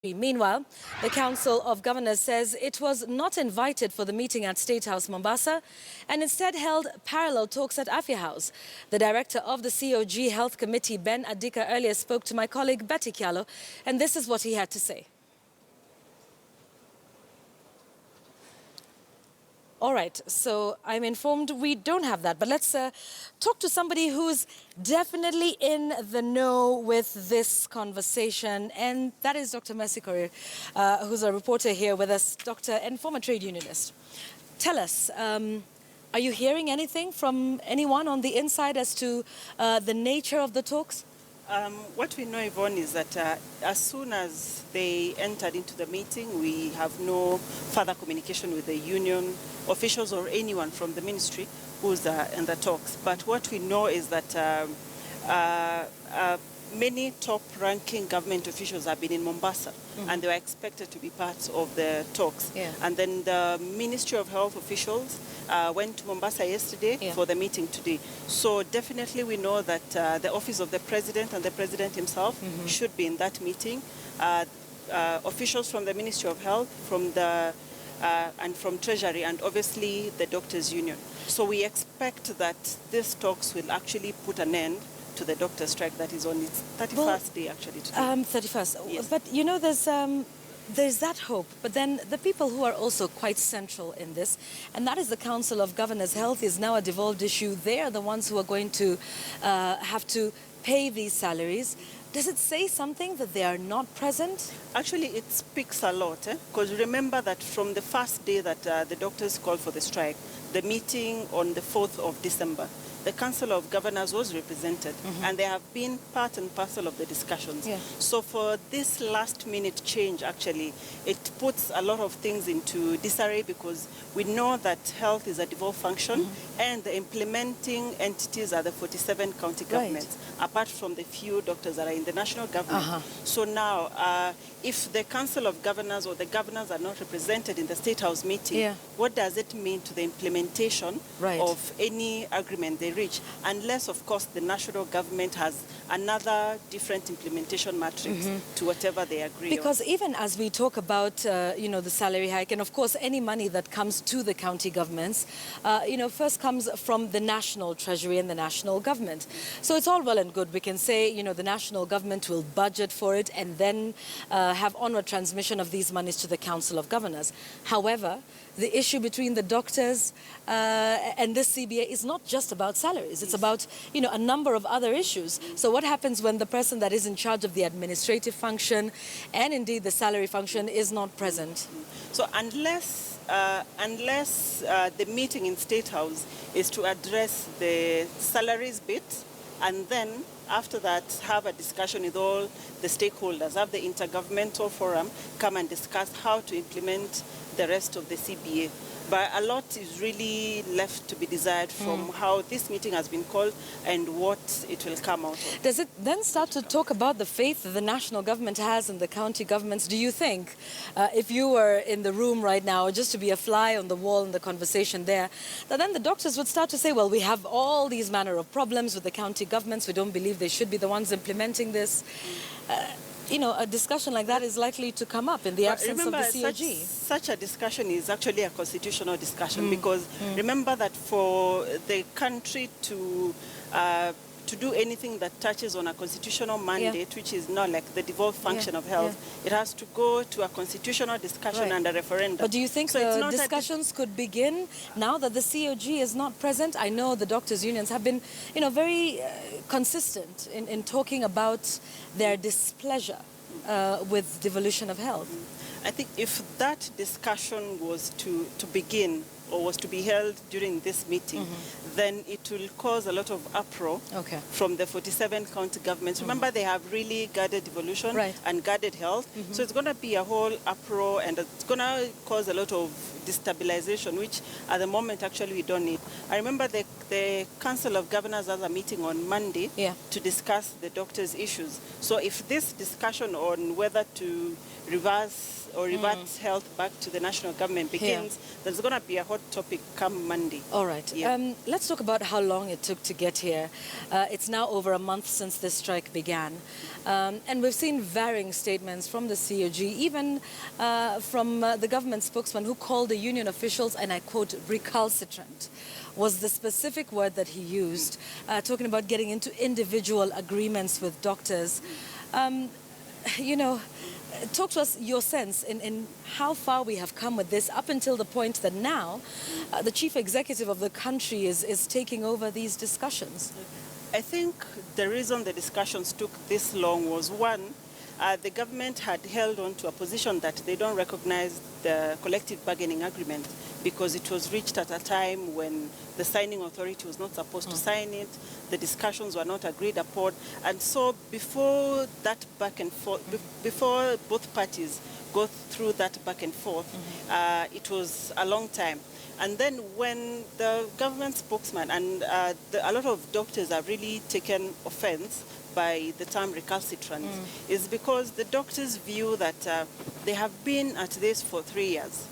Meanwhile, the Council of Governors says it was not invited for the meeting at State House Mombasa and instead held parallel talks at Afya House. The director of the COG Health Committee, Ben Adika, earlier spoke to my colleague Betty Kialo, and this is what he had to say. All right, so I'm informed we don't have that, but let's talk to somebody who's definitely in the know with this conversation, and that is Dr. Korir, who's a reporter here with us, doctor and former trade unionist. Tell us, are you hearing anything from anyone on the inside as to the nature of the talks? What we know, Yvonne, is that as soon as they entered into the meeting, we have no further communication with the union officials or anyone from the ministry who's in the talks. But what we know is that many top-ranking government officials have been in Mombasa, and they were expected to be part of the talks. Yeah. And then the Ministry of Health officials went to Mombasa yesterday for the meeting today. So definitely we know that the office of the president and the president himself should be in that meeting. Officials from the Ministry of Health, from the and from Treasury, and obviously the Doctors' Union. So we expect that these talks will actually put an end to the doctor strike that is on its 31st day actually today. 31st. Yes. But you know, there's that hope. But then the people who are also quite central in this, and that is the Council of Governors. Health is now a devolved issue. They are the ones who are going to have to pay these salaries. Does it say something that they are not present? Actually, it speaks a lot, because remember that from the first day that the doctors called for the strike, the meeting on the 4th of December, the Council of Governors was represented, and they have been part and parcel of the discussions. Yeah. So for this last-minute change, actually, it puts a lot of things into disarray, because we know that health is a devolved function, and the implementing entities are the 47 county governments, apart from the few doctors that are in the national government. So now, if the Council of Governors or the governors are not represented in the State House meeting, what does it mean to the implementation of any agreement they reach? Unless, of course, the national government has another different implementation matrix to whatever they agree Because on. even as we talk about, you know, the salary hike, and of course any money that comes to the county governments, you know, first comes from the national treasury and the national government. So it's all well and good. We can say, you know, the national government will budget for it and then have onward transmission of these monies to the Council of Governors. However, the issue between the doctors and this CBA is not just about salaries. It's about, you know, a number of other issues. So what happens when the person that is in charge of the administrative function and indeed the salary function is not present? So unless the meeting in State House is to address the salaries bit, and then after that have a discussion with all the stakeholders, have the intergovernmental forum come and discuss how to implement the rest of the CBA. But a lot is really left to be desired from how this meeting has been called and what it will come out of. Does it then start to talk about the faith that the national government has in the county governments? Do you think, if you were in the room right now, just to be a fly on the wall in the conversation there, that then the doctors would start to say, well, we have all these manner of problems with the county governments. We don't believe they should be the ones implementing this. You know, a discussion like that is likely to come up in the absence of the COG. Such a discussion is actually a constitutional discussion, because remember that for the country to do anything that touches on a constitutional mandate, which is not like the devolved function of health, it has to go to a constitutional discussion and a referendum. But do you think the discussions could begin now that the COG is not present? I know the doctors' unions have been, you know, very consistent in talking about their displeasure with devolution of health. I think if that discussion was to begin or was to be held during this meeting, then it will cause a lot of uproar from the 47 county governments. Remember, they have really guarded devolution and guarded health. So it's going to be a whole uproar, and it's going to cause a lot of destabilization, which at the moment actually we don't need. I remember the Council of Governors has a meeting on Monday to discuss the doctors' issues. So if this discussion on whether to reverse or reverts health back to the national government begins, there's going to be a hot topic come Monday. All right. Yeah. Let's talk about how long it took to get here. It's now over a month since this strike began. And we've seen varying statements from the COG, even from the government spokesman who called the union officials, and I quote, recalcitrant, was the specific word that he used, talking about getting into individual agreements with doctors. You know, talk to us your sense in how far we have come with this up until the point that now the chief executive of the country is taking over these discussions. I think the reason the discussions took this long was, one, the government had held on to a position that they don't recognize the collective bargaining agreement because it was reached at a time when the signing authority was not supposed to sign it, the discussions were not agreed upon, and so before that back and forth, before both parties go through that back and forth, it was a long time. And then when the government spokesman and a lot of doctors have really taken offense by the term recalcitrant, is because the doctors view that they have been at this for 3 years.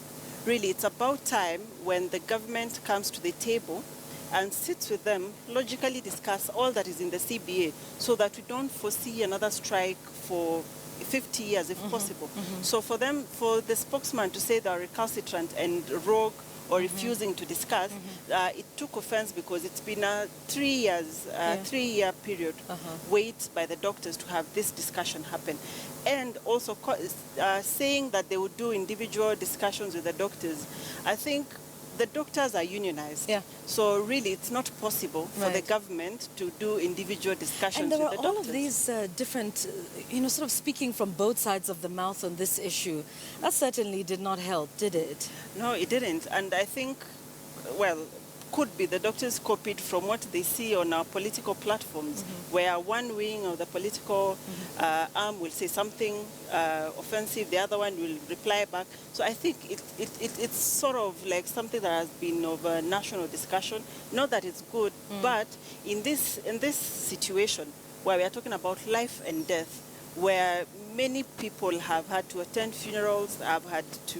Really, it's about time when the government comes to the table and sits with them, logically discuss all that is in the CBA so that we don't foresee another strike for 50 years if possible. So for the spokesman to say they are recalcitrant and rogue or refusing to discuss, it took offense because it's been a 3-year period wait by the doctors to have this discussion happen. And also saying that they would do individual discussions with the doctors. I think the doctors are unionized. So really it's not possible for the government to do individual discussions with the doctors. And there were all of these different, you know, sort of speaking from both sides of the mouth on this issue. That certainly did not help, did it? No, it didn't. And I think, well, could be the doctors copied from what they see on our political platforms, where one wing of the political arm will say something offensive, the other one will reply back. So I think it's sort of like something that has been of a national discussion. Not that it's good, but in this situation where we are talking about life and death, where many people have had to attend funerals, have had to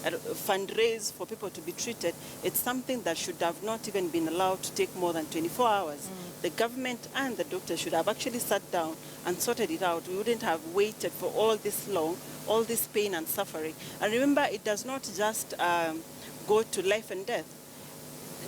fundraise for people to be treated, it's something that should have not even been allowed to take more than 24 hours. The government and the doctors should have actually sat down and sorted it out. We wouldn't have waited for all this long, all this pain and suffering. And remember, it does not just go to life and death.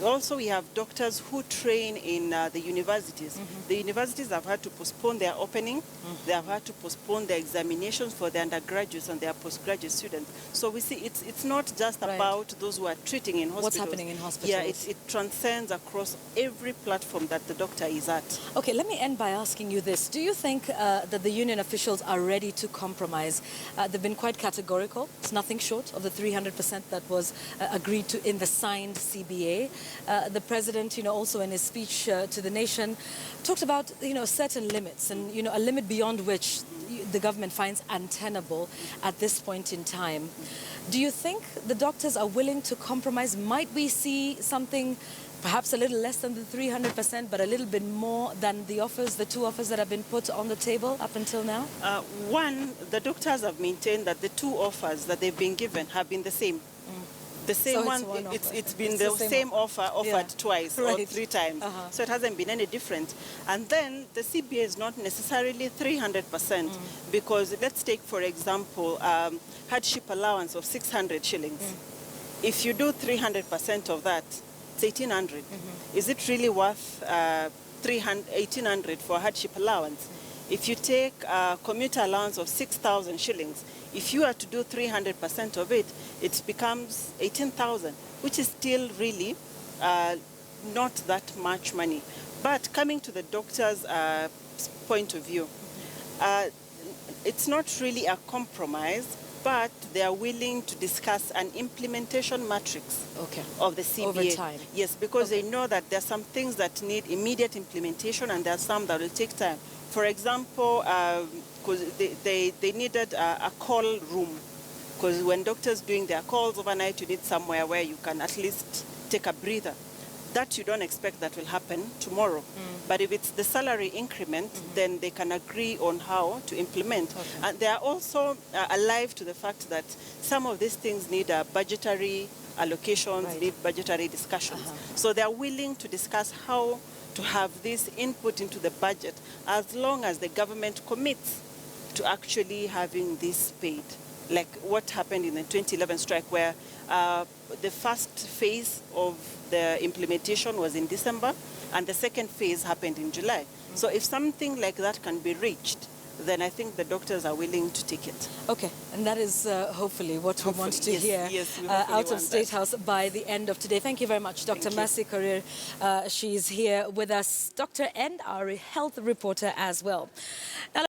Also, we have doctors who train in the universities. The universities have had to postpone their opening. They have had to postpone their examinations for their undergraduates and their postgraduate students. So we see it's not just about those who are treating in hospitals. What's happening in hospitals? Yeah, it transcends across every platform that the doctor is at. Okay, let me end by asking you this. Do you think that the union officials are ready to compromise? They've been quite categorical. It's nothing short of the 300% that was agreed to in the signed CBA. The president, you know, also in his speech to the nation, talked about, you know, certain limits and, you know, a limit beyond which the government finds untenable at this point in time. Do you think the doctors are willing to compromise? Might we see something perhaps a little less than the 300%, but a little bit more than the offers, the two offers that have been put on the table up until now? One, the doctors have maintained that the two offers that they've been given have been the same. The same so it's been the same offer offered twice or 3 times. So it hasn't been any different. And then the CBA is not necessarily 300% because let's take, for example, hardship allowance of 600 shillings. If you do 300% of that, it's 1,800. Is it really worth 1,800 for hardship allowance? If you take a commuter allowance of 6,000 shillings, if you are to do 300% of it, it becomes 18,000, which is still really not that much money. But coming to the doctor's point of view, it's not really a compromise, but they are willing to discuss an implementation matrix of the CBA. Over time. Yes, because they know that there are some things that need immediate implementation and there are some that will take time. For example, because they needed a call room, because when doctors doing their calls overnight, you need somewhere where you can at least take a breather. that you don't expect that will happen tomorrow. But if it's the salary increment, then they can agree on how to implement. Okay. And they are also alive to the fact that some of these things need a budgetary allocations, Right. need budgetary discussions. So they are willing to discuss how to have this input into the budget as long as the government commits to actually having this paid. Like what happened in the 2011 strike, where the first phase of the implementation was in December and the second phase happened in July. So if something like that can be reached, then I think the doctors are willing to take it. Okay, and that is hopefully what we want to Hopefully, hear yes, we hopefully out of want State that. House by the end of today. Thank you very much, Dr. Thank you. Korir. She's here with us, doctor and our health reporter as well. Now,